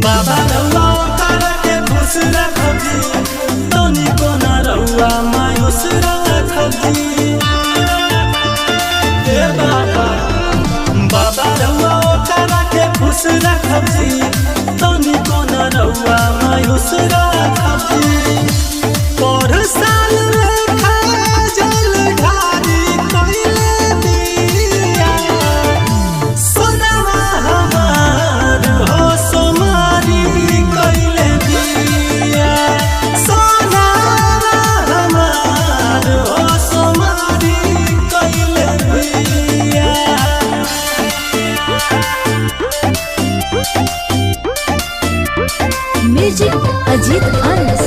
बाबा रउआ ओकरा के खुश रखब जी, तनी को ना रउआ मायूस रखब जी। ए बाबा बाबा रउआ ओकरा के खुश रखब जी, तनी को ना रउआ मायूस रखब जी। पर साल लेखा जल ढारी कइले बिया, सोनवा हमार हो सोमारी कइले बिया, सोनवा हमार हो सोमारी कइले बिया। म्यूजिक अजीत अनस।